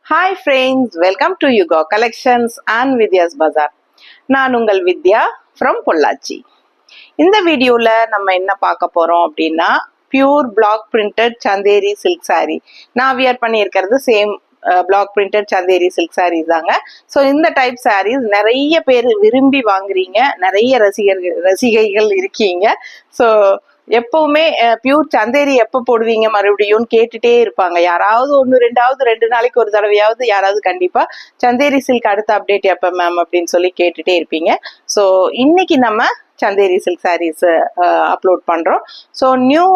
Hi friends, welcome to Yuga Collections and Vidya's Bazaar. நான் உங்கள் வித்யா from Pollachi. இந்த வீடியோல நம்ம என்ன பார்க்க போறோம் அப்படின்னா pure black printed Chanderi silk saree. நான் வியர் பண்ணியிருக்கிறது same black printed Chanderi silk sarees தாங்க. ஸோ இந்த டைப் sarees நிறைய பேர் விரும்பி வாங்குறீங்க, நிறைய ரசிகைகள் இருக்கீங்க. ஸோ எப்பவுமே பியூர் சந்தேரி எப்ப போடுவீங்க மறுபடியும் கேட்டுட்டே இருப்பாங்க. யாராவது ஒன்று ரெண்டாவது 2 நாளைக்கு ஒரு தடவையாவது யாராவது கண்டிப்பா சந்தேரி சில்க் அடுத்த அப்டேட் எப்ப மேம் அப்படின்னு சொல்லி கேட்டுட்டே இருப்பீங்க. ஸோ இன்னைக்கு நம்ம சந்தேரி சில்க் சாரீஸ் அப்லோட் பண்றோம். ஸோ நியூ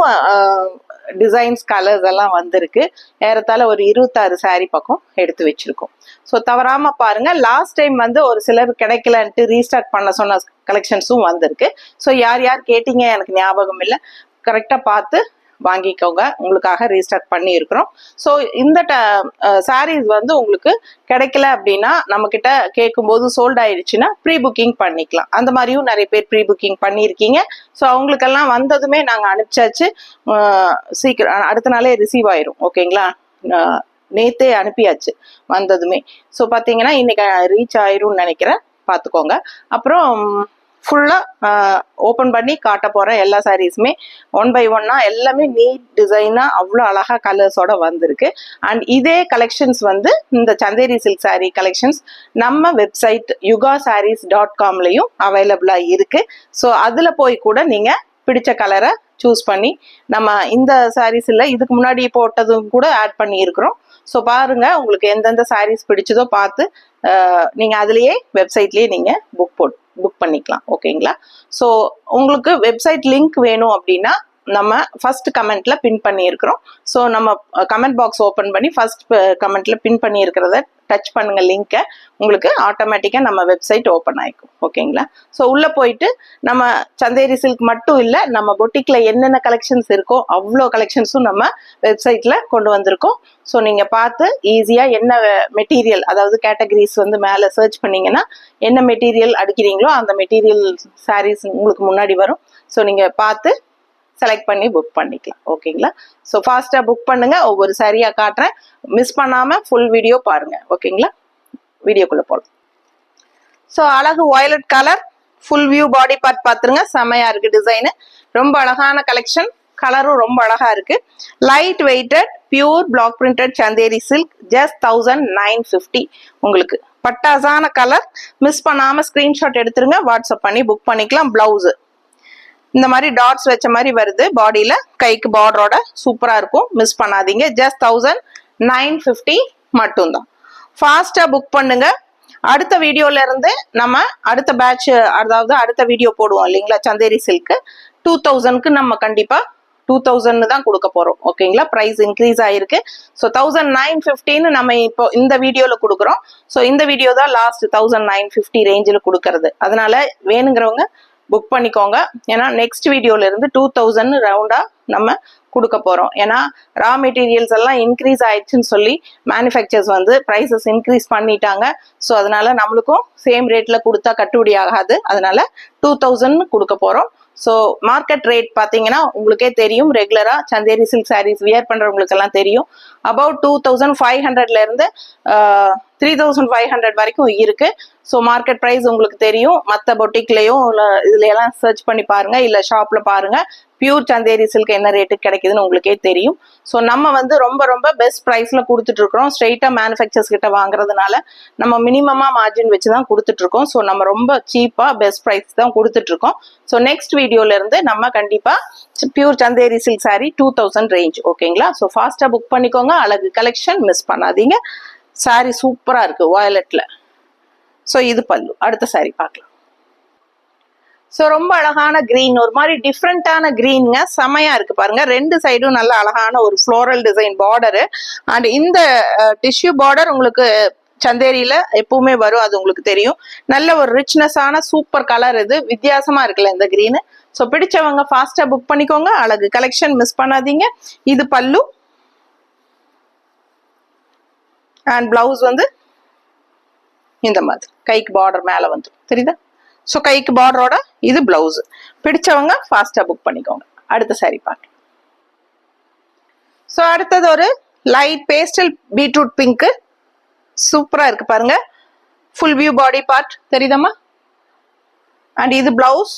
டிசைன்ஸ் கலர்ஸ் எல்லாம் வந்திருக்கு. ஏறத்தாழ ஒரு 26 saree பக்கம் எடுத்து வச்சிருக்கோம். ஸோ தவறாம பாருங்க. லாஸ்ட் டைம் வந்து ஒரு சிலர் கிடைக்கலன்ட்டு ரீஸ்டார்ட் பண்ண சொன்ன கலெக்ஷன்ஸும் வந்திருக்கு. ஸோ யார் யார் கேட்டீங்க எனக்கு ஞாபகம் இல்லை, கரெக்டா பார்த்து வாங்கிக்கோங்க. உங்களுக்காக ரீஸ்டார்ட் பண்ணி இருக்கிறோம். ஸோ இந்த சாரீஸ் வந்து உங்களுக்கு கிடைக்கல அப்படின்னா நம்ம கிட்ட கேட்கும்போது சோல்ட் ஆயிடுச்சுன்னா ப்ரீ புக்கிங் பண்ணிக்கலாம். அந்த மாதிரியும் நிறைய பேர் ப்ரீ புக்கிங் பண்ணியிருக்கீங்க. ஸோ அவங்களுக்கெல்லாம் வந்ததுமே நாங்கள் அனுப்பிச்சாச்சு. சீக்கிரம் அடுத்த நாளே ரிசீவ் ஆயிரும். ஓகேங்களா, நேத்தே அனுப்பியாச்சு வந்ததுமே. ஸோ பார்த்தீங்கன்னா இன்னைக்கு ரீச் ஆயிரும்னு நினைக்கிறேன், பார்த்துக்கோங்க. அப்புறம் ஃபுல்லாக ஓப்பன் பண்ணி காட்ட போகிறேன். எல்லா சாரீஸுமே 1 by 1 எல்லாமே நீட் டிசைனாக அவ்வளோ அழகாக கலர்ஸோட வந்திருக்கு. அண்ட் இதே கலெக்ஷன்ஸ் வந்து இந்த சந்தேரி சில்க் சாரீ கலெக்ஷன்ஸ் நம்ம வெப்சைட் yugasarees.comலையும் அவைலபிளாக இருக்குது. ஸோ அதில் போய் கூட நீங்கள் பிடிச்ச கலரை சூஸ் பண்ணி நம்ம இந்த சாரீஸ் இல்லை இதுக்கு முன்னாடி போட்டதும் கூட ஆட் பண்ணி இருக்கிறோம். ஸோ பாருங்க உங்களுக்கு எந்தெந்த சாரீஸ் பிடிச்சதோ பார்த்து நீங்கள் அதுலேயே வெப்சைட்லேயே நீங்கள் புக் பண்ணிக்கலாம். ஓகேங்களா. ஸோ உங்களுக்கு வெப்சைட் லிங்க் வேணும் அப்படின்னா நம்ம ஃபர்ஸ்ட் கமெண்ட்ல பின் பண்ணியிருக்கிறோம். ஸோ நம்ம கமெண்ட் பாக்ஸ் ஓப்பன் பண்ணி ஃபர்ஸ்ட் கமெண்ட்ல பின் பண்ணியிருக்கிறத டச் பண்ணுங்க லிங்கை, உங்களுக்கு ஆட்டோமேட்டிக்காக நம்ம வெப்சைட் ஓப்பன் ஆகிக்கும். ஓகேங்களா. ஸோ உள்ளே போயிட்டு நம்ம சந்தேரி சில்க் மட்டும் இல்லை, நம்ம பொட்டிக்கில் என்னென்ன கலெக்ஷன்ஸ் இருக்கோ அவ்வளோ கலெக்ஷன்ஸும் நம்ம வெப்சைட்டில் கொண்டு வந்திருக்கோம். ஸோ நீங்கள் பார்த்து ஈஸியாக என்ன மெட்டீரியல், அதாவது கேட்டகரிஸ் வந்து மேலே சர்ச் பண்ணிங்கன்னா என்ன மெட்டீரியல் அடிக்கிறீங்களோ அந்த மெட்டீரியல் சாரீஸ் உங்களுக்கு முன்னாடி வரும். ஸோ நீங்கள் பார்த்து செலக்ட் பண்ணி புக் பண்ணிக்கலாம். ஓகேங்களா. ஸோ ஃபாஸ்ட்டாக புக் பண்ணுங்க. ஒவ்வொரு சாரியாக காட்டுறேன், மிஸ் பண்ணாமல் ஃபுல் வீடியோ பாருங்க. ஓகேங்களா. வீடியோக்குள்ளே போகலாம். ஸோ அழகு violet colour full view body part பார்த்துருங்க. செம்மையாக இருக்குது டிசைனு, ரொம்ப அழகான கலெக்ஷன், கலரும் ரொம்ப அழகாக இருக்குது. Light weighted pure black printed Chanderi silk, just 1950. உங்களுக்கு பட்டாசான கலர். மிஸ் பண்ணாமல் ஸ்க்ரீன்ஷாட் எடுத்துருங்க, வாட்ஸ்அப் பண்ணி புக் பண்ணிக்கலாம். பிளவுஸு இந்த மாதிரி டாட்ஸ் வச்ச மாதிரி வருது பாடியில, கைக்கு பார்டரோட சூப்பரா இருக்கும். மிஸ் பண்ணாதீங்க. ஜஸ்ட் 1950 மட்டும்தான். ஃபாஸ்டா புக் பண்ணுங்க. அடுத்த வீடியோல இருந்து நம்ம அடுத்த பேட்ச், அதாவது அடுத்த வீடியோ போடுவோம் இல்லைங்களா சந்தேரி சில்க் 2000க்கு நம்ம கண்டிப்பா 2000 தான் கொடுக்க போறோம். ஓகேங்களா. பிரைஸ் இன்க்ரீஸ் ஆயிருக்கு. ஸோ 1950 நம்ம இப்போ இந்த வீடியோல கொடுக்குறோம். ஸோ இந்த வீடியோ தான் லாஸ்ட் 1950 ரேஞ்சில் கொடுக்கறது. அதனால வேணுங்கிறவங்க புக் பண்ணிக்கோங்க. ஏன்னா நெக்ஸ்ட் வீடியோல இருந்து 2000 ரவுண்டா நம்ம கொடுக்க போறோம். ஏன்னா ரா மெட்டீரியல்ஸ் எல்லாம் இன்க்ரீஸ் ஆயிடுச்சுன்னு சொல்லி மேனுஃபேக்சர்ஸ் வந்து ப்ரைஸஸ் இன்க்ரீஸ் பண்ணிட்டாங்க. ஸோ அதனால நம்மளுக்கும் சேம் ரேட்ல கொடுத்தா கட்டுப்படி ஆகாது. அதனால 2000 கொடுக்க போறோம். ஸோ மார்க்கெட் ரேட் பார்த்தீங்கன்னா உங்களுக்கே தெரியும், ரெகுலரா சந்தேரி சில்க் சாரீஸ் வியர் பண்றவங்களுக்கு எல்லாம் தெரியும். அபவுட் 2500ல இருந்து 3500 வரைக்கும் இருக்கு. ஸோ மார்க்கெட் ப்ரைஸ் உங்களுக்கு தெரியும். மற்ற பொட்டிக்லையும் இதுல எல்லாம் சர்ச் பண்ணி பாருங்க, இல்லை ஷாப்ல பாருங்க. பியூர் சந்தேரி சில்க் என்ன ரேட்டுக்கு கிடைக்குதுன்னு உங்களுக்கே தெரியும். ஸோ நம்ம வந்து ரொம்ப ரொம்ப பெஸ்ட் ப்ரைஸ்ல கொடுத்துட்டு இருக்கிறோம். ஸ்ட்ரெயிட்டா மேனுஃபேக்சர்ஸ் கிட்ட வாங்குறதுனால நம்ம மினிமமா மார்ஜின் வச்சு தான் கொடுத்துட்டு இருக்கோம். ஸோ நம்ம ரொம்ப சீப்பா பெஸ்ட் ப்ரைஸ் தான் கொடுத்துட்டு இருக்கோம். ஸோ நெக்ஸ்ட் வீடியோல இருந்து நம்ம கண்டிப்பா pure Chanderi silk sorry 2000 range. ஓகேங்களா. ஸோ ஃபாஸ்டா புக் பண்ணிக்கோங்க. அழகு கலெக்ஷன், மிஸ் பண்ணாதீங்க. சாரி சூப்பரா இருக்கு வயலட்ல. ஸோ இது பல்லு. அடுத்த சாரி பார்க்கலாம். ஸோ ரொம்ப அழகான கிரீன், ஒரு மாதிரி டிஃப்ரெண்டான கிரீனுங்க, செமையா இருக்கு பாருங்க. 2 சைடும் நல்ல அழகான ஒரு ஃப்ளோரல் டிசைன் பார்டரு. அண்ட் இந்த டிஷ்யூ பார்டர் உங்களுக்கு சந்தேரியில எப்பவுமே வரும், அது உங்களுக்கு தெரியும். நல்ல ஒரு ரிச்னஸான சூப்பர் கலர். இது வித்தியாசமா இருக்குல்ல இந்த கிரீனு. ஸோ பிடிச்சவங்க ஃபாஸ்டா புக் பண்ணிக்கோங்க. அழகு கலெக்ஷன், மிஸ் பண்ணாதீங்க. இது பல்லு. அண்ட் பிளவுஸ் வந்து இந்த மாதிரி கைக்கு பார்டர் மேல வந்து தெரியுதா. ஸோ கைக்கு பார்டரோட இது பிளவுஸ். பிடிச்சவங்க ஃபாஸ்டா புக் பண்ணிக்கோங்க. அடுத்த சாரி பார்க்கலாம். ஸோ அடுத்தது ஒரு லைட் பேஸ்டல் பீட்ரூட் பிங்க், சூப்பரா இருக்கு பாருங்க. ஃபுல் வியூ பாடி பார்ட் தெரியுதம்மா. அண்ட் இது பிளவுஸ்,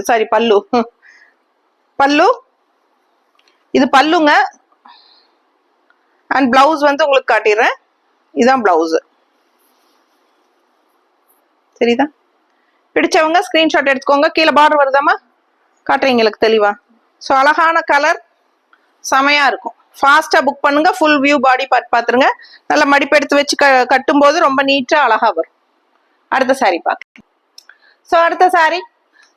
சாரி பல்லு. பல்லு இது பல்லுங்க. அண்ட் பிளவுஸ் வந்து உங்களுக்கு காட்டிடுறேன். இதுதான் பிளவுஸ். சரிதா? பிடிச்சவங்க ஸ்கிரீன்ஷாட் எடுத்துக்கோங்க. கீழே பார்டர் வருதாமா காட்டுறீங்களுக்கு தெளிவா. ஸோ அழகான கலர், செமையா இருக்கும். ஃபாஸ்டா புக் பண்ணுங்க. ஃபுல் வியூ பாடி பார்ட் பாத்துருங்க. நல்லா மடிப்பு எடுத்து வச்சு கட்டும் போது ரொம்ப நீட்டா அழகா வரும். அடுத்த சாரி பார்க்க. ஸோ அடுத்த சாரி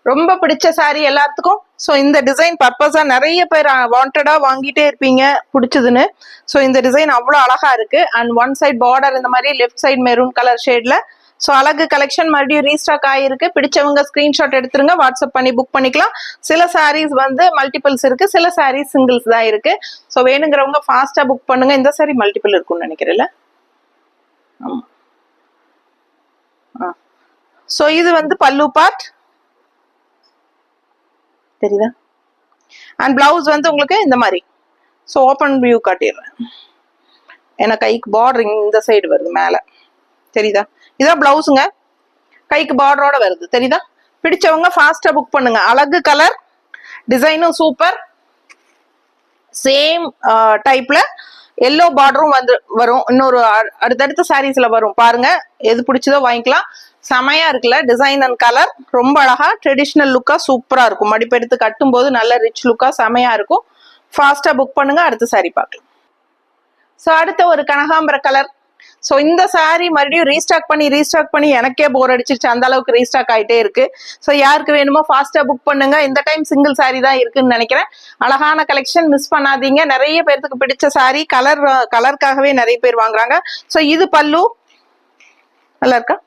ரொம்ப பிடிச்ச சாரி எல்லாத்துக்கும். ஸோ இந்த டிசைன் பர்பஸா நிறைய பேர் வாண்டடா வாங்கிட்டே இருப்பீங்க பிடிச்சதுன்னு. ஸோ இந்த டிசைன் அவ்வளோ அழகா இருக்கு. அண்ட் ஒன் சைட் பார்டர் இந்த மாதிரி, லெஃப்ட் சைட் மெரூன் கலர் ஷேட்ல. ஸோ அழகு கலெக்ஷன் மறுபடியும் ரீஸ்டாக் ஆயிருக்கு. பிடிச்சவங்க ஸ்கிரீன்ஷாட் எடுத்துருங்க, வாட்ஸ்அப் பண்ணி புக் பண்ணிக்கலாம். சில சாரீஸ் வந்து மல்டிபிள்ஸ் இருக்கு, சில சாரீஸ் சிங்கிள்ஸ் தான் இருக்கு. ஸோ வேணுங்கிறவங்க ஃபாஸ்டா புக் பண்ணுங்க. இந்த சாரி மல்டிபிள் இருக்கும்னு நினைக்கிறேன்ல. ஆமா. ஸோ இது வந்து பல்லு பார்ட் தெரியுதா. அண்ட் பிளவுஸ் வந்து உங்களுக்கு இந்த மாதிரி. ஸோ ஓப்பன் வியூ காட்டிடுறேன். ஏன்னா கைக்கு பார்டர் இந்த சைடு வருது மேல, தெரியுதா. இதான் பிளவுஸுங்க, கைக்கு பார்டரோட வருது தெரியுதா. பிடிச்சவங்க ஃபாஸ்டா புக் பண்ணுங்க. அழகு கலர், டிசைனும் சூப்பர். சேம் டைப்ல எல்லோ பார்டரும் வந்து வரும். இன்னொரு அடுத்தடுத்த சாரீஸ்ல வரும் பாருங்க. எது பிடிச்சதோ வாங்கிக்கலாம். செமையா இருக்குல்ல டிசைன் அண்ட் கலர். ரொம்ப அழகா ட்ரெடிஷ்னல் லுக்கா சூப்பரா இருக்கும். மடிப்பு எடுத்து கட்டும் போது நல்ல ரிச் லுக்கா செமையா இருக்கும். ஃபாஸ்டா புக் பண்ணுங்க. அடுத்த சாரி பார்க்கலாம். ஸோ அடுத்த ஒரு கனகாம்பர கலர். ஸோ இந்த சாரி மறுபடியும் ரீஸ்டாக் பண்ணி எனக்கே போர் அடிச்சிருச்சு. அந்த அளவுக்கு ரீஸ்டாக் ஆகிட்டே இருக்கு. ஸோ யாருக்கு வேணுமோ ஃபாஸ்டா புக் பண்ணுங்க. இந்த டைம் சிங்கிள் சாரி தான் இருக்குன்னு நினைக்கிறேன். அழகான கலெக்ஷன், மிஸ் பண்ணாதீங்க. நிறைய பேருக்கு பிடிச்ச சாரி, கலருக்காகவே நிறைய பேர் வாங்குறாங்க. ஸோ இது பல்லு நல்லா இருக்கா.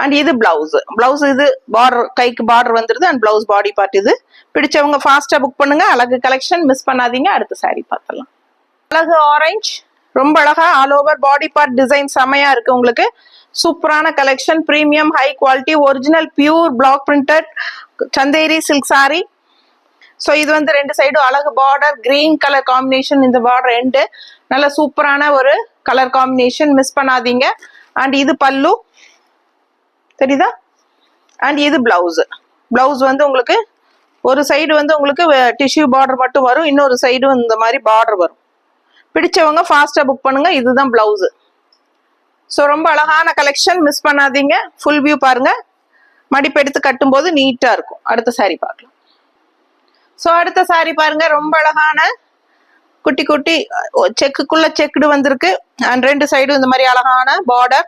அண்ட் இது பிளவுஸ் இது பார்டர், கைக்கு பார்டர் வந்துருது. அண்ட் பிளவுஸ் பாடி பார்ட் இது. பிடிச்சவங்க ஃபாஸ்டா புக் பண்ணுங்க. அழகு கலெக்ஷன், மிஸ் பண்ணாதீங்க. அடுத்த சாரி பார்த்தலாம். அழகு ஆரஞ்சு, ரொம்ப அழகா all over body part design செமையா இருக்கு. உங்களுக்கு சூப்பரான collection, premium high quality, original pure black printed Chanderi silk saree. So இது வந்து ரெண்டு சைடும் அழகு பார்டர், கிரீன் கலர் காம்பினேஷன். இந்த பார்டர் எண்டு நல்ல சூப்பரான ஒரு கலர் காம்பினேஷன், மிஸ் பண்ணாதீங்க. அண்ட் இது பல்லு தெரியுதா. அண்ட் இது பிளவுஸ் வந்து உங்களுக்கு ஒரு சைடு வந்து உங்களுக்கு டிஷ்யூ பார்டர் மட்டும் வரும், இன்னொரு சைடும் இந்த மாதிரி பார்டர் வரும். பிடிச்சவங்க ஃபாஸ்டா புக் பண்ணுங்க. இதுதான் பிளவுஸ். ஸோ ரொம்ப அழகான கலெக்ஷன், மிஸ் பண்ணாதீங்க. ஃபுல் வியூ பாருங்க. மடிப்பு எடுத்து கட்டும் போது நீட்டா இருக்கும். அடுத்த சாரி பார்க்கலாம். ஸோ அடுத்த சாரி பாருங்க. ரொம்ப அழகான குட்டி குட்டி செக்குக்குள்ள செக்குடு வந்திருக்கு. அண்ட் ரெண்டு சைடும் இந்த மாதிரி அழகான பார்டர்.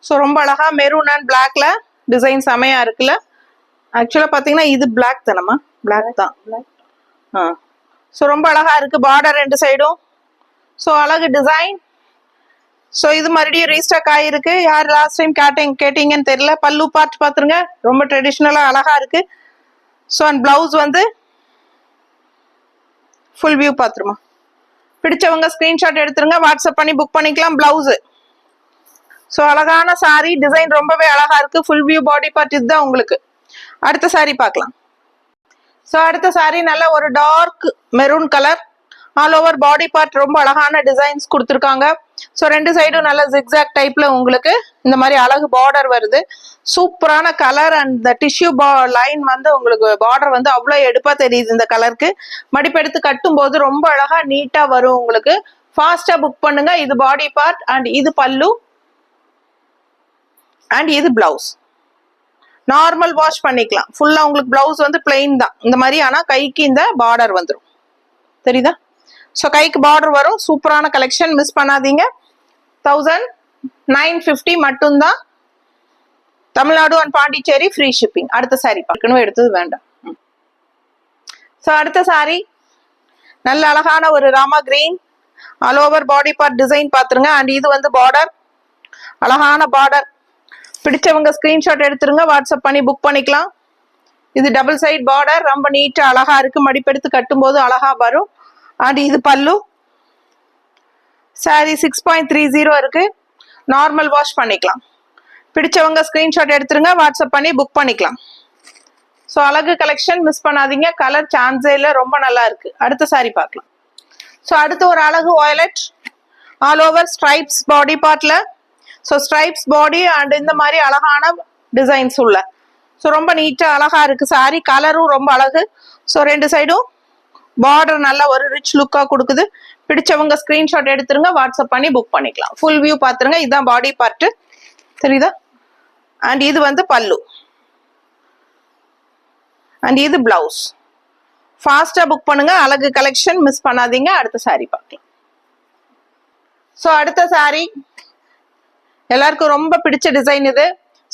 ஸோ ரொம்ப அழகா மெரூன் அண்ட் பிளாக்ல டிசைன் செமையா இருக்குல்ல. ஆக்சுவலா பாத்தீங்கன்னா இது பிளாக் தானம்மா, பிளாக் தான். ஸோ ரொம்ப அழகா இருக்கு பார்டர் ரெண்டு சைடும். ஸோ அழகு டிசைன். ஸோ இது மறுபடியும் ரீஸ்டாக் ஆயிருக்கு. யார் லாஸ்ட் டைம் கேட்டீங்கன்னு தெரியல. பல்லு பார்ட் பாத்துருங்க, ரொம்ப ட்ரெடிஷ்னலா அழகா இருக்கு. ஸோ அண்ட் பிளவுஸ் வந்து ஃபுல் வியூ பாத்துருமா. பிடிச்சவங்க ஸ்கிரீன்ஷாட் எடுத்துருங்க, வாட்ஸ்அப் பண்ணி புக் பண்ணிக்கலாம். பிளவுஸ் ஸோ அழகான சாரி, டிசைன் ரொம்பவே அழகா இருக்கு. ஃபுல் வியூ பாடி பார்ட் இதுதான் உங்களுக்கு. அடுத்த சாரி பார்க்கலாம். ஸோ அடுத்த சாரி நல்ல ஒரு dark maroon colour. All over body part ரொம்ப அழகான டிசைன்ஸ் கொடுத்துருக்காங்க. ஸோ ரெண்டு சைடும் நல்ல ஜிக்ஸாக் டைப்ல உங்களுக்கு இந்த மாதிரி அழகு பார்டர் வருது. சூப்பரான கலர். அண்ட் இந்த டிஷ்யூ லைன் வந்து உங்களுக்கு பார்டர் வந்து அவ்வளோ எடுப்பா தெரியுது இந்த கலருக்கு. மடிப்பெடுத்து கட்டும் போது ரொம்ப அழகா நீட்டா வரும் உங்களுக்கு. ஃபாஸ்டா புக் பண்ணுங்க. இது பாடி பார்ட். அண்ட் இது பல்லு. அண்ட் இது பிளவுஸ். நார்மல் வாஷ் பண்ணிக்கலாம். ஃபுல்லா உங்களுக்கு பிளவுஸ் வந்து பிளெயின் தான் இந்த மாதிரி. ஆனா கைக்கு இந்த பார்டர் வந்துடும் தெரியுதா. ஸோ கைக்கு பார்டர் வரும். சூப்பரான கலெக்ஷன், மிஸ் பண்ணாதீங்க. 1950 மட்டும்தான். Tamil Nadu and Pondicherry free shipping. அடுத்த சாரி பார்க்கணும், எடுத்தது வேண்டாம். ஸோ அடுத்த சாரி நல்ல அழகான ஒரு Rama green. All over body part design பாத்துருங்க. அண்ட் இது வந்து பார்டர், அழகான பார்டர். பிடிச்சவங்க ஸ்கிரீன்ஷாட் எடுத்துருங்க, வாட்ஸ்அப் பண்ணி புக் பண்ணிக்கலாம். இது டபுள் சைட் பார்டர், ரொம்ப நீட்டா அழகா இருக்கு. மடிப்பெடுத்து கட்டும் போது அழகா வரும். அண்ட் இது பல்லு. சாரி 6.30 இருக்கு. நார்மல் வாஷ் பண்ணிக்கலாம். பிடிச்சவங்க ஸ்கிரீன்ஷாட் எடுத்துருங்க, வாட்ஸ்அப் பண்ணி புக் பண்ணிக்கலாம். ஸோ அழகு கலெக்ஷன், மிஸ் பண்ணாதீங்க. கலர் சான்ஸே இல்லை, ரொம்ப நல்லா இருக்கு. அடுத்த சாரி பார்க்கலாம். ஸோ அடுத்து ஒரு அழகு violet. All over stripes body பார்ட்ல. ஸோ ஸ்ட்ரைப்ஸ் பாடி அண்ட் இந்த மாதிரி அழகான டிசைன்ஸ் உள்ள. ஸோ ரொம்ப நீட்டா அழகா இருக்கு சாரி. கலரும் ரொம்ப அழகு. ஸோ ரெண்டு சைடும் பார்டர் நல்ல ஒரு ரிச் லுக்கா கொடுக்குது. பிடிச்சவங்க ஸ்கிரீன்ஷாட் எடுத்துருங்க, வாட்ஸ்அப் பண்ணி புக் பண்ணிக்கலாம். ஃபுல் வியூ பாத்துருங்க. இதுதான் பாடி பார்ட், தெரியுதா? அண்ட் இது வந்து பல்லு அண்ட் இது பிளவுஸ். ஃபாஸ்டா புக் பண்ணுங்க. அழகு கலெக்ஷன் மிஸ் பண்ணாதீங்க. அடுத்த சாரி பார்க்கலாம். ஸோ அடுத்த சாரி எல்லாருக்கும் ரொம்ப பிடிச்ச டிசைன் இது.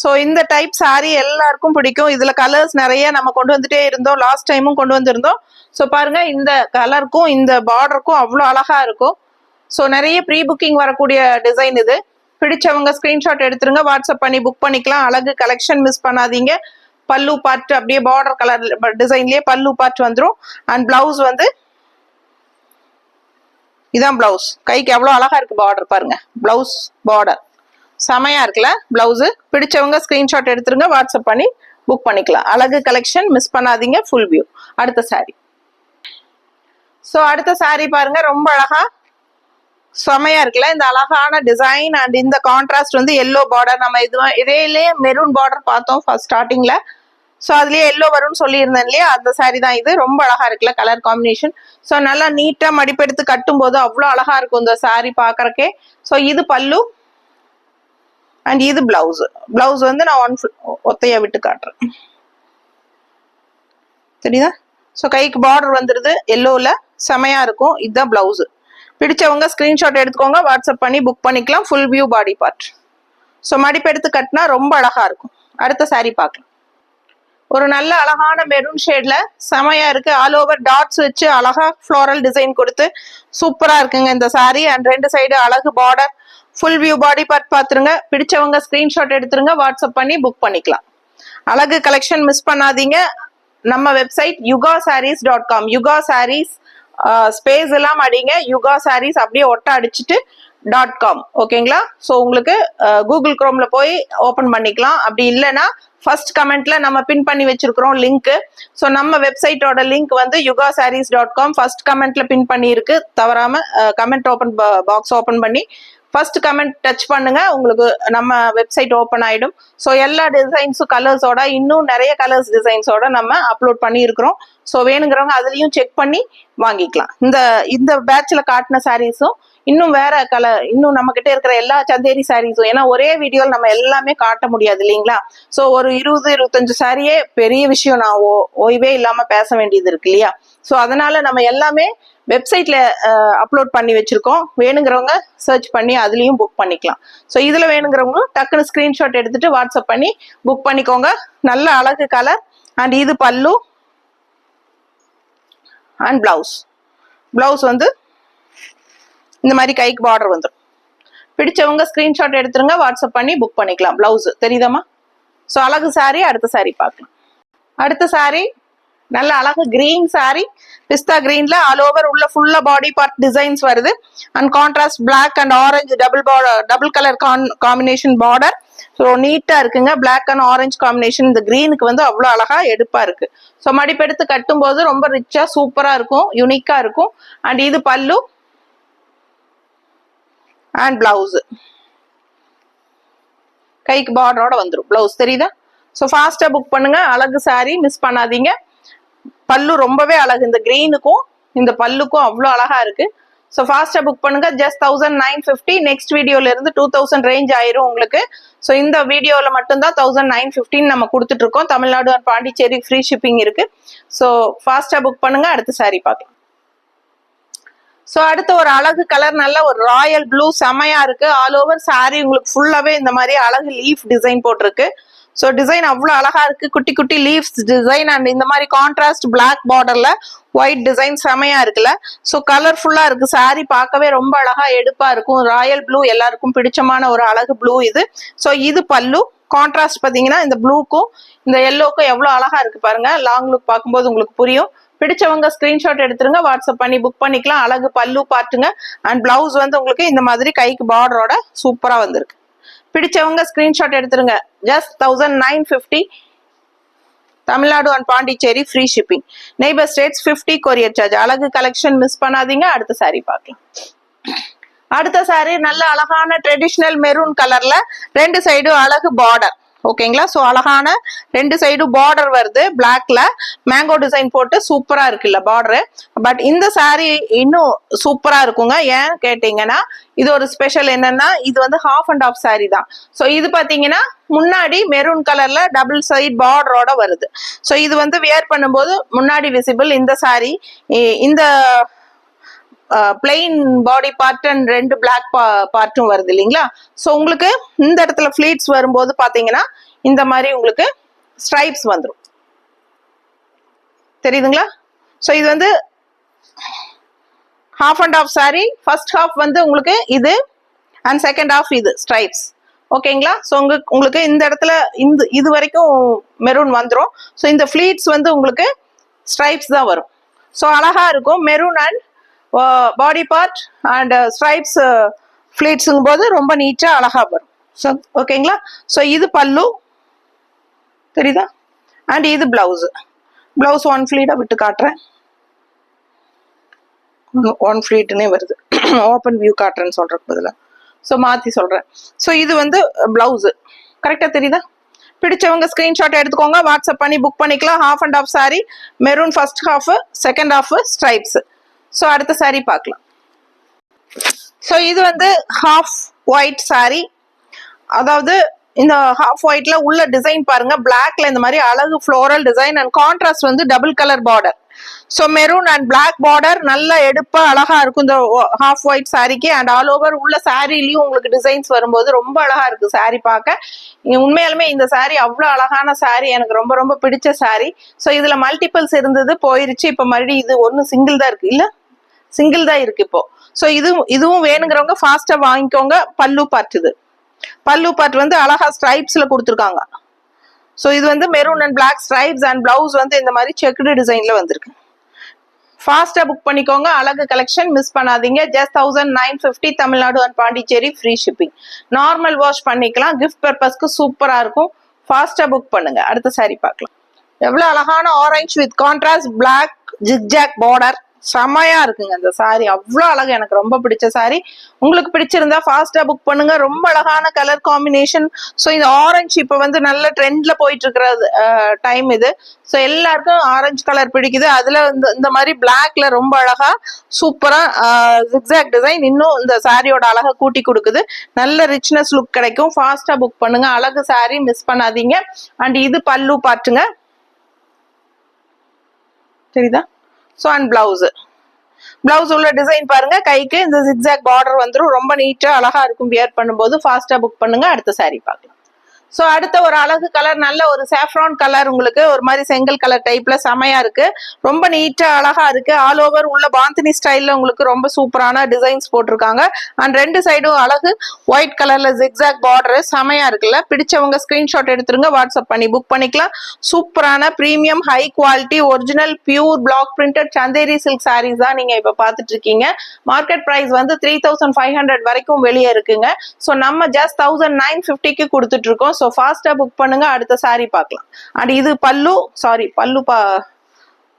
ஸோ இந்த டைப் சாரி எல்லாருக்கும் பிடிக்கும். இதுல கலர்ஸ் நிறைய நம்ம கொண்டு வந்துட்டே இருந்தோம், லாஸ்ட் டைமும் கொண்டு வந்திருந்தோம். ஸோ பாருங்க, இந்த கலருக்கும் இந்த பார்டருக்கும் அவ்வளோ அழகா இருக்கும். ஸோ நிறைய ப்ரீ புக்கிங் வரக்கூடிய டிசைன் இது. பிடிச்சவங்க ஸ்கிரீன்ஷாட் எடுத்துருங்க, வாட்ஸ்அப் பண்ணி புக் பண்ணிக்கலாம். அழகு கலெக்ஷன் மிஸ் பண்ணாதீங்க. பல்லு பார்ட் அப்படியே பார்டர் கலர் டிசைன்லயே பல்லு பார்ட் வந்துடும். அண்ட் பிளவுஸ் வந்து இதான் பிளவுஸ். கைக்கு எவ்வளோ அழகா இருக்கு பார்டர் பாருங்க. பிளவுஸ் பார்டர் செமையா இருக்குல்ல பிளவுஸ். பிடிச்சவங்க ஸ்கிரீன்ஷாட் எடுத்துருங்க, வாட்ஸ்அப் பண்ணி புக் பண்ணிக்கலாம். அழகு கலெக்ஷன் மிஸ் பண்ணாதீங்க. Full view. அடுத்த சாரி. ஸோ அடுத்த சாரி பாருங்க, ரொம்ப அழகா செமையா இருக்குல்ல. இந்த அழகான டிசைன் அண்ட் இந்த கான்ட்ராஸ்ட் வந்து எல்லோ பார்டர். நம்ம இதேலயே மெரூன் பார்டர் பார்த்தோம் ஃபர்ஸ்ட் ஸ்டார்டிங்ல. ஸோ அதுலயே எல்லோ வரும்னு சொல்லியிருந்தேன் இல்லையா, அந்த சாரி தான் இது. ரொம்ப அழகா இருக்குல்ல கலர் காம்பினேஷன். ஸோ நல்லா நீட்டா மடிப்பெடுத்து கட்டும் போது அவ்வளோ அழகா இருக்கும் இந்த சாரி பாக்குறக்கே. ஸோ இது பல்லு அண்ட் இது பிளவுஸ். பிளவுஸ் வந்து நான் ஒத்தையா விட்டு காட்டுறேன், தெரியுதா? ஸோ கைக்கு பார்டர் வந்துருது எல்லோல, செமையா இருக்கும். இதுதான் பிளவுஸ். பிடிச்சவங்க ஸ்கிரீன்ஷாட் எடுத்துக்கோங்க, வாட்ஸ்அப் பண்ணி புக் பண்ணிக்கலாம். Full view body part. So மடிப்பெடுத்து கட்டினா ரொம்ப அழகா இருக்கும். அடுத்த சாரி பார்க்கலாம். ஒரு நல்ல அழகான மெரூன் ஷேட்ல செமையா இருக்கு. ஆல் ஓவர் டாட்ஸ் வச்சு அழகா ஃப்ளோரல் டிசைன் கொடுத்து சூப்பரா இருக்குங்க இந்த சாரி. அண்ட் ரெண்டு சைடு அழகு border. Full view body part பாத்துருங்க. பிடிச்சவங்க ஸ்கிரீன்ஷாட் எடுத்துருங்க, வாட்ஸ்அப் பண்ணி புக் பண்ணிக்கலாம். அழகு கலெக்ஷன் மிஸ் பண்ணாதீங்க. நம்ம வெப்சைட் yugasarees.com. யுகா சாரீஸ் ஸ்பேஸ் எல்லாம் அடிங்க, யுகா சாரீஸ் அப்படியே ஒட்ட அடிச்சுட்டு .com. ஓகேங்களா? ஸோ உங்களுக்கு கூகுள் குரோம்ல போய் ஓபன் பண்ணிக்கலாம். அப்படி இல்லைன்னா ஃபர்ஸ்ட் கமெண்ட்ல நம்ம பின் பண்ணி வச்சிருக்கிறோம் லிங்க். ஸோ நம்ம வெப்சைட்டோட லிங்க் வந்து yugasarees.com ஃபர்ஸ்ட் கமெண்ட்ல பின் பண்ணி இருக்கு. தவறாம கமெண்ட் ஓபன் பாக்ஸ் ஓபன் பண்ணி ஃபர்ஸ்ட் கமெண்ட் டச் பண்ணுங்க, உங்களுக்கு நம்ம வெப்சைட் ஓப்பன் ஆயிடும். ஸோ எல்லா டிசைன்ஸும் கலர்ஸோட, இன்னும் நிறைய கலர்ஸ் டிசைன்ஸோட நம்ம அப்லோட் பண்ணி இருக்கிறோம். ஸோ வேணுங்கிறவங்க அதுலயும் செக் பண்ணி வாங்கிக்கலாம். இந்த பேட்ச்ல காட்டின சாரீஸும் இன்னும் வேற கலர், இன்னும் நம்ம கிட்ட இருக்கிற எல்லா சந்தேரி சாரீஸும், ஏன்னா ஒரே வீடியோல நம்ம எல்லாமே காட்ட முடியாது இல்லைங்களா? ஸோ ஒரு 20-25 சாரியே பெரிய விஷயம். நான் ஓய்வே இல்லாம பேச வேண்டியது இருக்கு இல்லையா? ஸோ அதனால நம்ம எல்லாமே வெப்சைட்ல அப்லோட் பண்ணி வச்சிருக்கோம். வேணுங்கிறவங்க சர்ச் பண்ணி அதுலயும் புக் பண்ணிக்கலாம். ஸோ இதுல வேணுங்கிறவங்க டக்குன்னு ஸ்கிரீன்ஷாட் எடுத்துட்டு வாட்ஸ்அப் பண்ணி புக் பண்ணிக்கோங்க. நல்ல அழகு கலர். அண்ட் இது பல்லு அண்ட் பிளவுஸ். பிளவுஸ் வந்து இந்த மாதிரி கைக்கு பார்டர் வந்துடும். பிடிச்சவங்க ஸ்கிரீன்ஷாட் எடுத்துருங்க, வாட்ஸ்அப் பண்ணி புக் பண்ணிக்கலாம். பிளவுஸ் தெரியுதாமா? ஸோ அழகு சாரி. அடுத்த சாரி பார்க்கலாம். அடுத்த சாரி நல்ல அழகு கிரீன் சாரி. பிஸ்தா கிரீன்ல ஆல் ஓவர் உள்ள ஃபுல்லா பாடி பார்ட் டிசைன்ஸ் வருது. And contrast black and orange double colour combination border. So நீட்டா இருக்குங்க. பிளாக் அண்ட் ஆரஞ்சு காம்பினேஷன் இந்த கிரீனுக்கு வந்து அவ்வளோ அழகா எடுப்பா இருக்கு. ஸோ மடிப்பெடுத்து கட்டும் போது ரொம்ப ரிச்சா சூப்பரா இருக்கும், யூனிக்கா இருக்கும். அண்ட் இது பல்லு அண்ட் பிளவுஸ். கைக்கு பார்டரோட வந்துடும். பிளவுஸ் தெரியுதா? ஸோ ஃபாஸ்டா புக் பண்ணுங்க. அழகு சாரி மிஸ் பண்ணாதீங்க. பல்லு ரொம்பவே அழகு. இந்த கிரீனுக்கும் இந்த பல்லுக்கும் அவ்வளோ அழகா இருக்கு. ஸோ ஃபாஸ்டா புக் பண்ணுங்க. ஜஸ்ட் 1950. நெக்ஸ்ட் வீடியோல இருந்து 2000 ரேஞ்ச் ஆயிரும் உங்களுக்கு. ஸோ இந்த வீடியோல மட்டும்தான் 1915 நம்ம கொடுத்துட்டு இருக்கோம். Tamil Nadu and Pondicherry free shipping இருக்கு. ஸோ ஃபாஸ்டா புக் பண்ணுங்க. அடுத்த சாரி பார்க்கலாம். ஸோ அடுத்து ஒரு அழகு கலர், நல்ல ஒரு ராயல் ப்ளூ செமையா இருக்கு. ஆல் ஓவர் சாரி உங்களுக்கு ஃபுல்லாவே இந்த மாதிரி அழகு லீஃப் டிசைன் போட்டிருக்கு. ஸோ டிசைன் அவ்வளோ அழகா இருக்கு. குட்டி குட்டி லீவ்ஸ் டிசைன் அண்ட் இந்த மாதிரி கான்ட்ராஸ்ட் பிளாக் பார்டர்ல ஒயிட் டிசைன் செமையா இருக்குல்ல. ஸோ கலர்ஃபுல்லா இருக்கு. சாரி பார்க்கவே ரொம்ப அழகா எடுப்பா இருக்கும். ராயல் ப்ளூ எல்லாருக்கும் பிடிச்சமான ஒரு அழகு ப்ளூ இது. ஸோ இது பல்லு. கான்ட்ராஸ்ட் பாத்தீங்கன்னா இந்த ப்ளூக்கும் இந்த எல்லோக்கும் எவ்வளவு அழகா இருக்கு பாருங்க. லாங் லுக் பார்க்கும்போது உங்களுக்கு புரியும். பிடிச்சவங்க ஸ்கிரீன்ஷாட் எடுத்துருங்க, வாட்ஸ்அப் பண்ணி புக் பண்ணிக்கலாம். அழகு பல்லு பாட்டுங்க. அண்ட் பிளவுஸ் வந்து உங்களுக்கு இந்த மாதிரி கைக்கு பார்டரோட சூப்பரா வந்திருக்கு. பிடிச்சவங்க ஸ்கிரீன்ஷாட் எடுத்துருங்க. Just 1950. Tamil Nadu and Pondicherry free shipping. Neighbour states 50 courier charge. அழகு கலெக்ஷன் மிஸ் பண்ணாதீங்க. அடுத்த சாரி பார்க்கலாம். அடுத்த saree நல்ல அழகான ட்ரெடிஷனல் மெரூன் கலர்ல 2 சைடும் அழகு பார்டர். ஓகேங்களா? ஸோ அழகான 2 சைடும் பார்டர் வருது. பிளாக்ல மேங்கோ டிசைன் போட்டு சூப்பரா இருக்குல்ல பார்டர். பட் இந்த saree இன்னும் சூப்பரா இருக்குங்க. ஏன் கேட்டீங்கன்னா இது ஒரு ஸ்பெஷல் என்னன்னா இது வந்து ஹாஃப் அண்ட் ஆஃப் saree தான். ஸோ இது பாத்தீங்கன்னா முன்னாடி மெரூன் கலர்ல டபுள் சைட் பார்டரோட வருது. ஸோ இது வந்து வியர் பண்ணும்போது முன்னாடி விசிபிள் இந்த saree. இந்த plain body part and 2 block பார்ட்டும் வருது இல்லைங்களா? ஸோ உங்களுக்கு இந்த இடத்துல ஃபிளீட்ஸ் வரும்போது பாத்தீங்கன்னா இந்த மாதிரி உங்களுக்கு ஸ்ட்ரைப்ஸ் வந்துடும். தெரியுதுங்களா? ஸோ இது வந்து half and half saree. First half வந்து உங்களுக்கு இது அண்ட் செகண்ட் ஹாஃப் இது ஸ்ட்ரைப்ஸ். ஓகேங்களா? ஸோ உங்களுக்கு இந்த இடத்துல இது வரைக்கும் மெரூன் வந்துடும். ஸோ இந்த ஃபிளீட்ஸ் வந்து உங்களுக்கு ஸ்ட்ரைப்ஸ் தான் வரும். ஸோ அழகா இருக்கும். Maroon and body part and stripes ஃபிளீட்ஸுங்கும் போது ரொம்ப நீட்டா அழகா வரும். ஸோ ஓகேங்களா? ஸோ இது பல்லு தெரியுதா? அண்ட் இது பிளவுஸ். பிளவுஸ் 1 ஃபிளீட்டா விட்டு காட்டுறேன். 1 ஃபிளீட்னே வருது. ஓப்பன் வியூ காட்டுறேன்னு சொல்றதுக்கு பதிலாக ஸோ மாத்தி சொல்றேன். ஸோ இது வந்து பிளவுஸ். கரெக்டா தெரியுதா? பிடிச்சவங்க ஸ்கிரீன்ஷாட் எடுத்துக்கோங்க, வாட்ஸ்அப் பண்ணி புக் பண்ணிக்கலாம். Half and half saree maroon first half, second half stripes. So அடுத்த saree பார்க்கலாம். ஸோ இது வந்து ஹாஃப் ஒயிட் saree. அதாவது இந்த ஹாஃப் ஒயிட்ல உள்ள டிசைன் பாருங்க, பிளாக்ல இந்த மாதிரி அழகு ஃப்ளோரல் டிசைன் அண்ட் கான்ட்ராஸ்ட் வந்து double colour border. So maroon and black border நல்ல எடுப்பா அழகா இருக்கும் இந்த ஹாஃப் ஒயிட் சாரிக்கு. அண்ட் ஆல் ஓவர் உள்ள சாரிலையும் உங்களுக்கு டிசைன்ஸ் வரும்போது ரொம்ப அழகா இருக்கு saree பார்க்க. உண்மையாலுமே இந்த saree அவ்வளோ அழகான saree. எனக்கு ரொம்ப ரொம்ப பிடிச்ச saree. ஸோ இதுல மல்டிபிள்ஸ் இருந்தது, போயிருச்சு. இப்போ மறுபடியும் இது ஒன்று சிங்கிள் தான் இருக்கு. இல்ல சிங்கிள் தான் இருக்கு இப்போ. ஸோ இதுவும் வேணுங்கிறவங்க ஃபாஸ்டா வாங்கிக்கோங்க. பல்லு பார்ட் இது. பல்லு பார்ட் வந்து அழகா ஸ்ட்ரைப்ஸ்ல கொடுத்துருக்காங்க. ஸோ இது வந்து maroon and black stripes and blouse வந்து இந்த மாதிரி செக்குடு டிசைன்ல வந்திருக்கு. ஃபாஸ்டா புக் பண்ணிக்கோங்க. அழகு கலெக்ஷன் மிஸ் பண்ணாதீங்க. Just 1950 Tamil Nadu and Pondicherry free shipping. Normal wash பண்ணிக்கலாம். கிஃப்ட் பர்பஸ்க்கு சூப்பரா இருக்கும். ஃபாஸ்டா புக் பண்ணுங்க. அடுத்த saree பார்க்கலாம். எவ்வளவு அழகான orange with contrast black zigzag border. செமையா இருக்குங்க இந்த saree. அவ்வளோ அழகு. எனக்கு ரொம்ப பிடிச்ச saree. உங்களுக்கு பிடிச்சிருந்தா ஃபாஸ்டா புக் பண்ணுங்க. ரொம்ப அழகான கலர் காம்பினேஷன். ஸோ இந்த ஆரஞ்சு இப்போ வந்து நல்ல ட்ரெண்ட்ல போயிட்டு இருக்கிற டைம் இது. ஸோ எல்லாருக்கும் ஆரஞ்சு கலர் பிடிக்குது. அதுல இந்த மாதிரி பிளாக்ல ரொம்ப அழகா சூப்பரா ஜிக்ஸாக் டிசைன் இன்னும் இந்த சாரியோட அழகை கூட்டி கொடுக்குது. நல்ல ரிச்னஸ் லுக் கிடைக்கும். ஃபாஸ்டா புக் பண்ணுங்க. அழகு saree மிஸ் பண்ணாதீங்க. அண்ட் இது பல்லு பாட்டுங்க. தெரியுதா? ஸோ அண்ட் பிளவுஸ் உள்ள டிசைன் பாருங்க. கைக்கு இந்த ஜிக்ஸாக் பார்டர் வந்துடும். ரொம்ப நீட்டா அழகா இருக்கும் வியர் பண்ணும்போது. ஃபாஸ்டா புக் பண்ணுங்க. அடுத்த saree பார்க்கலாம். ஸோ அடுத்த ஒரு அழகு கலர், நல்ல ஒரு சாஃப்ரான் கலர். உங்களுக்கு ஒரு மாதிரி செங்கல் கலர் டைப்ல செமையா இருக்கு. ரொம்ப நீட்டா அழகா இருக்கு. ஆல் ஓவர் உள்ள பாந்தினி ஸ்டைல்ல உங்களுக்கு ரொம்ப சூப்பரான டிசைன்ஸ் போட்டிருக்காங்க. அண்ட் 2 சைடும் அழகு ஒயிட் கலர்ல ஜிக்ஸாக் பார்டர் செமையா இருக்குல்ல? பிடிச்சவங்க ஸ்கிரீன்ஷாட் எடுத்துருங்க, வாட்ஸ்அப் பண்ணி புக் பண்ணிக்கலாம். சூப்பரான premium high quality original pure black printed Chanderi silk sarees தான் நீங்க இப்ப பாத்துட்டு இருக்கீங்க. மார்க்கெட் பிரைஸ் வந்து 3500 வரைக்கும் வெளியே இருக்குங்க. ஸோ நம்ம ஜஸ்ட் 1950க்கு கொடுத்துட்டு இருக்கோம். ஸோ ஃபாஸ்டா புக் பண்ணுங்க. அடுத்த saree பார்க்கலாம். அண்ட் இது பல்லு. சாரி,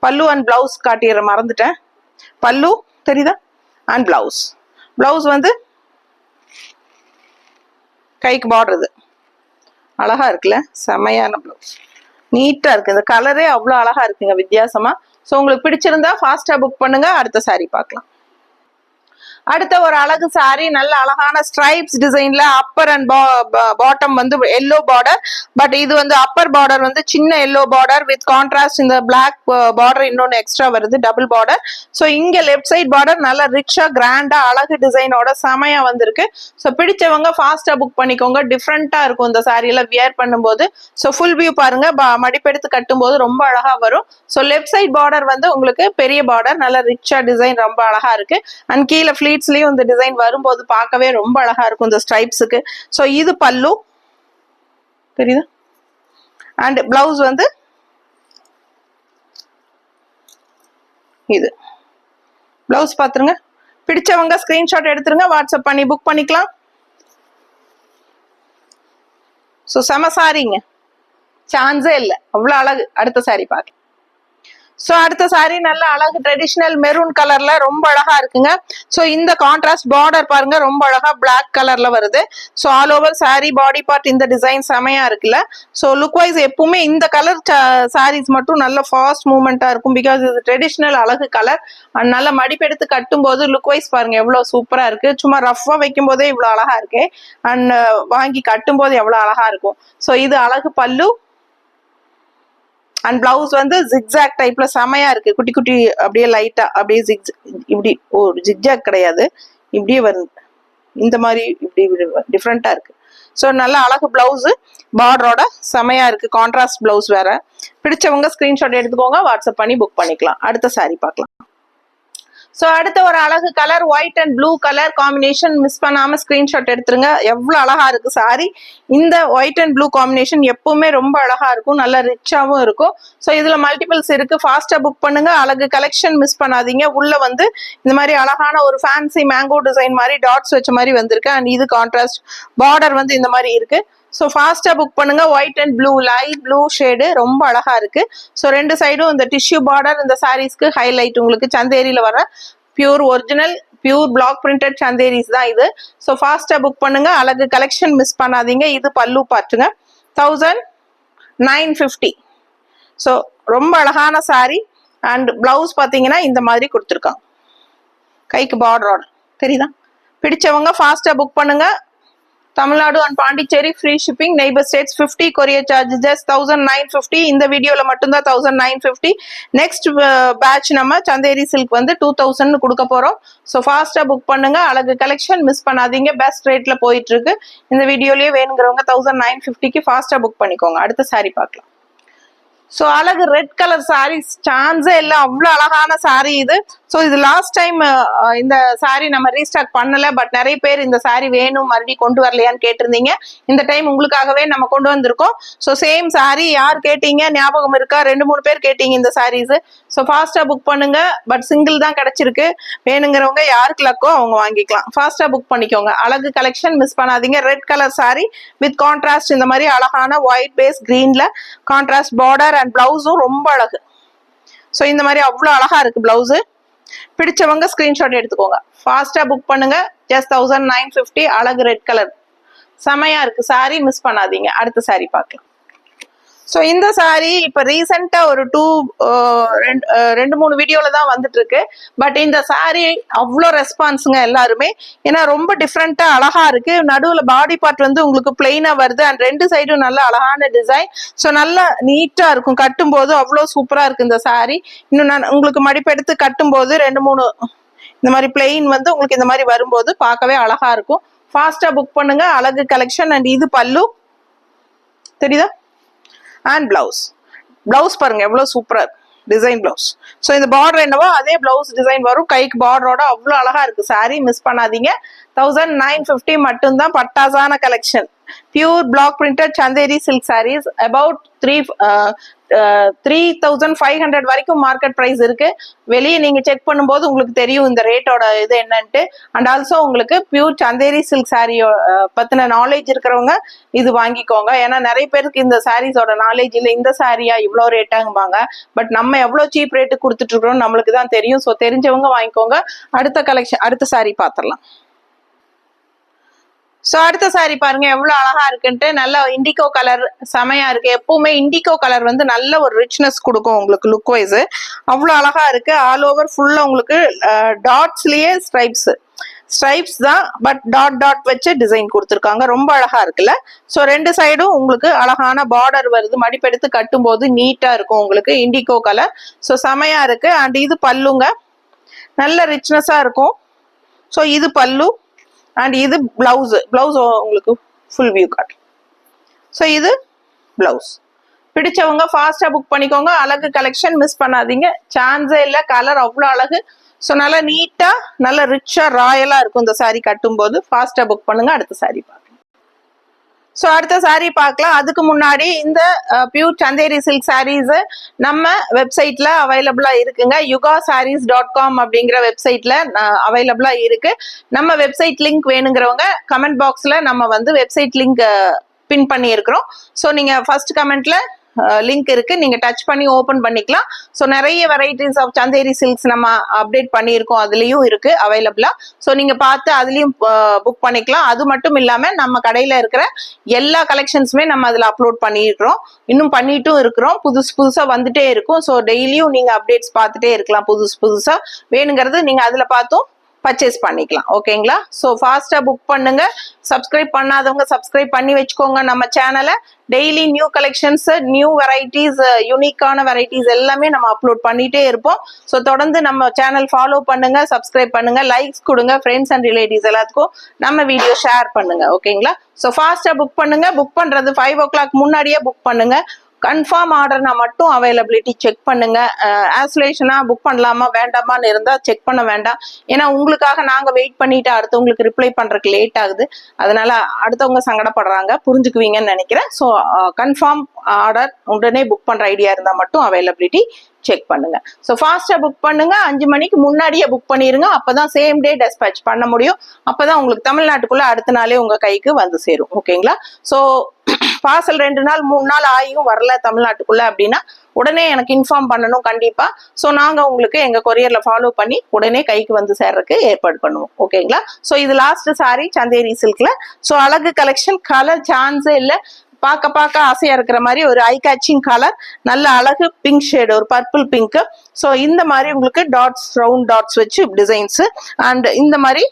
பல்லு அண்ட் பிளவுஸ் காட்டிடுற மறந்துட்டேன். பல்லு தெரியுதா? அண்ட் பிளவுஸ் வந்து கைக்கு பார்டர். இது அழகா இருக்குல்ல? செமையான பிளவுஸ். நீட்டா இருக்கு. இந்த கலரே அவ்வளோ அழகா இருக்குங்க வித்தியாசமா. ஸோ உங்களுக்கு பிடிச்சிருந்தா ஃபாஸ்டா புக் பண்ணுங்க. அடுத்த saree பார்க்கலாம். அடுத்த ஒரு அழகு saree. நல்ல அழகான ஸ்ட்ரைப்ஸ் டிசைன்ல அப்பர் அண்ட் பாட்டம் வந்து எல்லோ பார்டர். பட் இது வந்து அப்பர் பார்டர் வந்து சின்ன எல்லோ பார்டர் வித் கான்ட்ராஸ்ட் இந்த பிளாக் பார்டர் இன்னொன்னு எக்ஸ்ட்ரா வருது, டபுள் பார்டர். ஸோ இங்க லெஃப்ட் சைட் பார்டர் நல்ல ரிச்சா கிராண்டா அழகு டிசைனோட செமையா வந்திருக்கு. ஸோ பிடிச்சவங்க ஃபாஸ்டா புக் பண்ணிக்கோங்க. டிஃப்ரெண்டா இருக்கும் இந்த சாரியில வியர் பண்ணும்போது. ஸோ ஃபுல் வியூ பாருங்க. மடிப்பெடுத்து கட்டும் போது ரொம்ப அழகா வரும். ஸோ லெஃப்ட் சைட் பார்டர் வந்து உங்களுக்கு பெரிய பார்டர், நல்ல ரிச்சா டிசைன் ரொம்ப அழகா இருக்கு. அண்ட் கீழே ஃபிளீட்ஸ்லயும் இந்த டிசைன் வரும்போது பார்க்கவே ரொம்ப அழகா இருக்கும் இந்த ஸ்ட்ரைப்ஸுக்கு. ஸோ இது பல்லு தெரியுதா? அண்ட் பிளவுஸ் வந்து இது. பிளவுஸ் பாத்துருங்க. பிடிச்சவங்க ஸ்கிரீன்ஷாட் எடுத்துருங்க, வாட்ஸ்அப் பண்ணி புக் பண்ணிக்கலாம். ஸோ செம சாரிங்க, சான்ஸே இல்லை, அவ்வளோ அழகு. அடுத்த saree பார்க்கலாம். ஸோ அடுத்த சாரி நல்ல அழகு ட்ரெடிஷ்னல் மெரூன் கலர்ல ரொம்ப அழகா இருக்குங்க. ஸோ இந்த கான்ட்ராஸ்ட் பார்டர் பாருங்க ரொம்ப அழகா பிளாக் கலர்ல வருது. So all over sorry body part இந்த டிசைன் செமையா இருக்குல்ல. ஸோ லுக் வைஸ் எப்பவுமே இந்த கலர் சாரீஸ் மட்டும் நல்ல ஃபாஸ்ட் மூவ்மெண்டா இருக்கும். பிகாஸ் இது ட்ரெடிஷ்னல் அழகு கலர். அண்ட் நல்ல மடிப்பெடுத்து கட்டும் போது லுக் வைஸ் பாருங்க எவ்வளவு சூப்பரா இருக்கு. சும்மா ரஃபா வைக்கும் போதே இவ்வளவு அழகா இருக்கு. அண்ட் வாங்கி கட்டும் போது எவ்வளவு அழகா இருக்கும். ஸோ இது அழகு பல்லு. அண்ட் பிளவுஸ் வந்து ஜிக்ஜாக் டைப்ல செமையா இருக்கு. குட்டி குட்டி அப்படியே லைட்டா அப்படியே இப்படி ஜிக்ஜாக் கிடையாது, இப்படியே வருது இந்த மாதிரி இப்படி டிஃப்ரெண்டா இருக்கு. ஸோ நல்ல அழகு பிளவுஸ் பார்டரோட செமையா இருக்கு. கான்ட்ராஸ்ட் பிளவுஸ் வேற. பிடிச்சவங்க ஸ்கிரீன்ஷாட் எடுத்துக்கோங்க, வாட்ஸ்அப் பண்ணி புக் பண்ணிக்கலாம். அடுத்த சாரி பார்க்கலாம். ஸோ அடுத்த ஒரு அழகு colour white and blue colour combination. Miss பண்ணாம ஸ்கிரீன்ஷாட் எடுத்துருங்க. எவ்வளவு அழகா இருக்கு சாரி. இந்த ஒயிட் அண்ட் ப்ளூ காம்பினேஷன் எப்பவுமே ரொம்ப அழகா இருக்கும், நல்ல ரிச்சாவும் இருக்கும். ஸோ இதுல மல்டிபிள்ஸ் இருக்கு. ஃபாஸ்டா புக் பண்ணுங்க. அழகு கலெக்ஷன் மிஸ் பண்ணாதீங்க. உள்ள வந்து இந்த மாதிரி அழகான ஒரு ஃபேன்சி மேங்கோ டிசைன் மாதிரி டாட்ஸ் வச்ச மாதிரி வந்திருக்கு. அண்ட் இது கான்ட்ராஸ்ட் பார்டர் வந்து இந்த மாதிரி இருக்கு. ஸோ ஃபாஸ்டா புக் பண்ணுங்க. White and blue light blue shade ரொம்ப அழகா இருக்கு. ஸோ ரெண்டு சைடும் இந்த டிஷ்யூ பார்டர் இந்த சாரீஸ்க்கு ஹைலைட். உங்களுக்கு சந்தேரியில வர pure original pure black printed Chanderis தான் இது. ஸோ ஃபாஸ்டா புக் பண்ணுங்க. அழகு கலெக்ஷன் மிஸ் பண்ணாதீங்க. இது பல்லு பாட்டுங்க 1950. ஸோ ரொம்ப அழகான சாரி. அண்ட் பிளவுஸ் பார்த்தீங்கன்னா இந்த மாதிரி கொடுத்துருக்காங்க, கைக்கு பார்டரோட தெரியுதா. பிடிச்சவங்க ஃபாஸ்டா புக் பண்ணுங்க. Tamil Nadu and Pondicherry free shipping. Neighbour states 50 courier charge just 1950. இந்த வீடியோல மட்டும்தான் 1950. நெக்ஸ்ட் பேட்ச் நம்ம சந்தேரி சில்க் வந்து 2000 கொடுக்க போறோம். ஸோ ஃபாஸ்டா புக் பண்ணுங்க. அழகு கலெக்ஷன் மிஸ் பண்ணாதீங்க. பெஸ்ட் ரேட்ல போயிட்டு இருக்கு. இந்த வீடியோலயே வேணுங்கிறவங்க 1950க்கு ஃபாஸ்டா புக் பண்ணிக்கோங்க. அடுத்த சாரி பார்க்கலாம். ஸோ அழகு ரெட் கலர் சாரி சான்ஸே இல்லை, அவ்வளோ அழகான சாரி இது. ஸோ இது லாஸ்ட் டைம் இந்த சாரி நம்ம ரீஸ்டாக் பண்ணல. பட் நிறைய பேர் இந்த சாரி வேணும் மறுபடியும் கொண்டு வரலையான்னு கேட்டிருந்தீங்க. இந்த டைம் உங்களுக்காகவே நம்ம கொண்டு வந்திருக்கோம். ஸோ சேம் சாரி யார் கேட்டீங்க ஞாபகம் இருக்கா? 2-3 பேர் கேட்டீங்க இந்த சாரீஸ். ஸோ ஃபாஸ்டா புக் பண்ணுங்க. பட் சிங்கிள் தான் கிடைச்சிருக்கு. வேணுங்கிறவங்க யாருக்கு லக்கோ அவங்க வாங்கிக்கலாம். ஃபாஸ்டா புக் பண்ணிக்கோங்க. அழகு கலெக்ஷன் மிஸ் பண்ணாதீங்க. Red colour saree with contrast இந்த மாதிரி அழகான ஒயிட் பேஸ் கிரீன்ல கான்ட்ராஸ்ட் பார்டர் அண்ட் பிளவுஸும் ரொம்ப அழகு. ஸோ இந்த மாதிரி அவ்வளோ அழகா இருக்கு பிளவுஸ். பிடிச்சவங்க ஸ்கிரீன்ஷாட் எடுத்துக்கோங்க. ஃபாஸ்டா புக் பண்ணுங்க. ஜஸ்ட் 1950. அழகு ரெட் கலர் செமையா இருக்கு சாரி, மிஸ் பண்ணாதீங்க. அடுத்த சாரி பார்க்கலாம். ஸோ இந்த சாரி இப்போ ரீசெண்டாக ஒரு 2-3 வீடியோல தான் வந்துட்டு இருக்கு. பட் இந்த சாரி அவ்வளோ ரெஸ்பான்ஸுங்க எல்லாருமே. ஏன்னா ரொம்ப டிஃப்ரெண்டா அழகா இருக்கு. நடுவில் பாடி பார்ட் வந்து உங்களுக்கு பிளெயினா வருது. அண்ட் ரெண்டு சைடும் நல்ல அழகான டிசைன். ஸோ நல்லா நீட்டா இருக்கும். கட்டும் போது அவ்வளோ சூப்பரா இருக்கு இந்த சாரி. இன்னும் நான் உங்களுக்கு மடிப்பெடுத்து கட்டும் போது 2-3 இந்த மாதிரி பிளெயின் வந்து உங்களுக்கு இந்த மாதிரி வரும்போது பார்க்கவே அழகா இருக்கும். ஃபாஸ்டா புக் பண்ணுங்க. அழகு கலெக்ஷன். அண்ட் இது பல்லு தெரியுதா. அண்ட் பிளவுஸ் பாருங்க எவ்வளவு சூப்பரா டிசைன் பிளவுஸ். ஸோ இந்த பார்டர் என்னவோ அதே பிளவுஸ் டிசைன் வரும். கைக்கு பார்டரோட அவ்வளோ அழகா இருக்கு சாரி, மிஸ் பண்ணாதீங்க. 1950 மட்டும்தான். பட்டாசான collection. Pure black printed Chanderi silk sarees. About 3500 வரைக்கும் மார்க்கெட் பிரைஸ் இருக்கு. வெளியே நீங்க செக் பண்ணும்போது உங்களுக்கு தெரியும் இந்த ரேட்டோட இது என்னன்ட்டு. அண்ட் ஆல்சோ உங்களுக்கு பியூர் சந்தேரி சில்க் சாரி பத்தின நாலேஜ் இருக்கிறவங்க இது வாங்கிக்கோங்க. ஏன்னா நிறைய பேருக்கு இந்த சாரீஸோட நாலேஜ் இல்லை. இந்த சாரியா இவ்வளோ ரேட்டாங்குவாங்க. பட் நம்ம எவ்வளோ சீப் ரேட்டு கொடுத்துட்டு இருக்கிறோம் நம்மளுக்கு தான் தெரியும். ஸோ தெரிஞ்சவங்க வாங்கிக்கோங்க. அடுத்த கலெக்ஷன் அடுத்த சாரி பார்த்துடலாம். ஸோ அடுத்த சாரி பாருங்க எவ்வளவு அழகா இருக்குன்ட்டு. நல்ல இண்டிகோ கலர் செமையா இருக்கு. எப்பவுமே இண்டிகோ கலர் வந்து நல்ல ஒரு ரிச்னஸ் கொடுக்கும் உங்களுக்கு லுக் வைஸ். அவ்வளவு அழகா இருக்கு. ஆல் ஓவர் ஃபுல்லா உங்களுக்கு டாட்ஸ்லயே ஸ்ட்ரைப்ஸ் தான். பட் டாட் வச்சு டிசைன் கொடுத்துருக்காங்க. ரொம்ப அழகா இருக்குல்ல. ஸோ ரெண்டு சைடும் உங்களுக்கு அழகான பார்டர் வருது. மடிப்பெடுத்து கட்டும் போது நீட்டா இருக்கும் உங்களுக்கு. Indigo colour. ஸோ செமையா இருக்கு. அண்ட் இது பல்லுங்க நல்ல ரிச்னஸா இருக்கும். ஸோ இது பல்லு. அண்ட் இது பிளவுஸ் உங்களுக்கு ஃபுல் வியூ காட்டு. ஸோ இது பிளவுஸ். பிடிச்சவங்க ஃபாஸ்டா புக் பண்ணிக்கோங்க. அழகு கலெக்ஷன் மிஸ் பண்ணாதீங்க. சான்ஸே இல்லை. கலர் அவ்வளோ அழகு. ஸோ நல்லா நீட்டா நல்ல ரிச்சா ராயலா இருக்கும் இந்த சாரி கட்டும் போது. ஃபாஸ்டா புக் பண்ணுங்க. அடுத்த சாரி பார்க்கலாம். ஸோ அடுத்த சாரி பார்க்கலாம். அதுக்கு முன்னாடி இந்த பியூர் சந்தேரி சில்க் சாரீஸ் நம்ம வெப்சைட்ல அவைலபிளா இருக்குங்க. yugasarees.com அப்படிங்கிற வெப்சைட்ல அவைலபிளா இருக்கு. நம்ம வெப்சைட் லிங்க் வேணுங்கிறவங்க கமெண்ட் பாக்ஸ்ல நம்ம வந்து வெப்சைட் லிங்க் பின் பண்ணி இருக்கிறோம். ஸோ நீங்க ஃபர்ஸ்ட் கமெண்ட்ல லிங்க் இருக்கு, நீங்க டச் பண்ணி ஓபன் பண்ணிக்கலாம். ஸோ நிறைய வெரைட்டிஸ் ஆஃப் சந்தேரி சில்க்ஸ் நம்ம அப்டேட் பண்ணியிருக்கோம், அதுலயும் இருக்கு அவைலபிளா. ஸோ நீங்க பார்த்து அதுலயும் புக் பண்ணிக்கலாம். அது மட்டும் இல்லாம நம்ம கடையில இருக்கிற எல்லா கலெக்ஷன்ஸுமே நம்ம அதுல அப்லோட் பண்ணிடுறோம், இன்னும் பண்ணிட்டும் இருக்கிறோம். புதுசா வந்துட்டே இருக்கும். ஸோ டெய்லியும் நீங்க அப்டேட்ஸ் பார்த்துட்டே இருக்கலாம். புதுசா வேணுங்கிறது நீங்க அதுல பார்த்தும் பர்ச்சேஸ் பண்ணிக்கலாம். ஓகேங்களா? ஸோ ஃபாஸ்டா புக் பண்ணுங்க. சப்ஸ்கிரைப் பண்ணாதவங்க சப்ஸ்கிரைப் பண்ணி வச்சுக்கோங்க நம்ம சேனலை. Daily new collections, new varieties, யூனிக்கான வெரைட்டிஸ் எல்லாமே நம்ம அப்லோட் பண்ணிட்டே இருப்போம். ஸோ தொடர்ந்து நம்ம சேனல் ஃபாலோ பண்ணுங்க, சப்ஸ்கிரைப் பண்ணுங்க, லைக்ஸ் கொடுங்க, ஃப்ரெண்ட்ஸ் அண்ட் ரிலேட்டிவ்ஸ் எல்லாத்துக்கும் நம்ம வீடியோ ஷேர் பண்ணுங்க. ஓகேங்களா? ஸோ ஃபாஸ்டா புக் பண்ணுங்க. புக் பண்றது 5 o'clock முன்னாடியே புக் பண்ணுங்க. கன்ஃபார்ம் ஆர்டர்னா மட்டும் அவைலபிலிட்டி செக் பண்ணுங்க. ஆன்சலேஷனா புக் பண்ணலாமா வேண்டாமான்னு இருந்தா செக் பண்ண வேண்டாம். ஏன்னா உங்களுக்காக நாங்க வெயிட் பண்ணிட்டு அடுத்தவங்களுக்கு ரிப்ளை பண்றதுக்கு லேட் ஆகுது. அதனால அடுத்தவங்க சங்கடப்படுறாங்க, புரிஞ்சுக்குவீங்கன்னு நினைக்கிறேன். ஸோ கன்ஃபார்ம் ஆர்டர் உடனே புக் பண்ற ஐடியா இருந்தா மட்டும் அவைலபிலிட்டி செக் பண்ணுங்க. ஸோ ஃபாஸ்டா புக் பண்ணுங்க. 5 மணிக்கு முன்னாடியே புக் பண்ணிருங்க. அப்பதான் சேம் டே டெஸ்பேச் பண்ண முடியும். அப்பதான் உங்களுக்கு தமிழ்நாட்டுக்குள்ள அடுத்த நாளே உங்க கைக்கு வந்து சேரும். ஓகேங்களா? ஸோ பார்சல் 2 நாள் 3 நாள் ஆகியும் வரல தமிழ்நாட்டுக்குள்ள அப்படின்னா உடனே எனக்கு இன்ஃபார்ம் பண்ணணும் கண்டிப்பா. ஸோ நாங்க உங்களுக்கு எங்க கொரியர்ல ஃபாலோ பண்ணி உடனே கைக்கு வந்து சேர்றதுக்கு ஏற்பாடு பண்ணுவோம். ஓகேங்களா? ஸோ இது லாஸ்ட் சாரி சந்தேரி சில்க்ல. ஸோ அழகு கலெக்ஷன், கலர் சான்ஸே இல்லை. பார்க்க ஆசையா இருக்கிற மாதிரி ஒரு ஐ கேச்சிங் கலர், நல்ல அழகு பிங்க் ஷேடு, ஒரு பர்பிள் பிங்க். ஸோ இந்த மாதிரி உங்களுக்கு டாட்ஸ், ரவுண்ட் டாட்ஸ் வச்சு டிசைன்ஸ் அண்ட் இந்த மாதிரி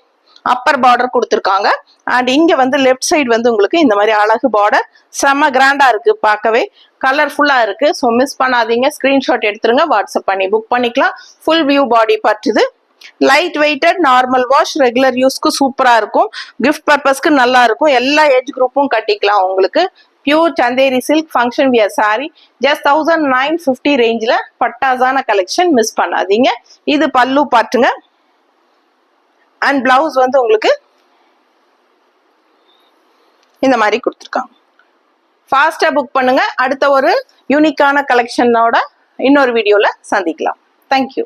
அப்பர் பார்டர் கொடுத்துருக்காங்க. அண்ட் இங்க வந்து லெஃப்ட் சைடு வந்து உங்களுக்கு இந்த மாதிரி அழகு பார்டர், செம்ம கிராண்டா இருக்கு, பார்க்கவே கலர்ஃபுல்லா இருக்கு. ஸோ மிஸ் பண்ணாதீங்க, ஸ்கிரீன்ஷாட் எடுத்துருங்க, வாட்ஸ்அப் பண்ணி புக் பண்ணிக்கலாம். ஃபுல் வியூ பாடி பட்டுது, light weighted, normal wash, regular யூஸ்க்கு சூப்பரா இருக்கும், கிஃப்ட் பர்பஸ்க்கு நல்லா இருக்கும், எல்லா ஏஜ் குரூப்பும் கட்டிக்கலாம். உங்களுக்கு pure Chanderi silk function wear sorry, just 1950 ரேஞ்சில் பட்டாசான கலெக்ஷன், மிஸ் பண்ணாதீங்க. இது பல்லு பாட்டுங்க. அண்ட் பிளவுஸ் வந்து உங்களுக்கு இந்த மாதிரி கொடுத்துருக்காங்க. ஃபாஸ்டா புக் பண்ணுங்க. அடுத்த ஒரு யூனிக்கான கலெக்ஷனோட இன்னொரு வீடியோல சந்திக்கலாம். தேங்க்யூ.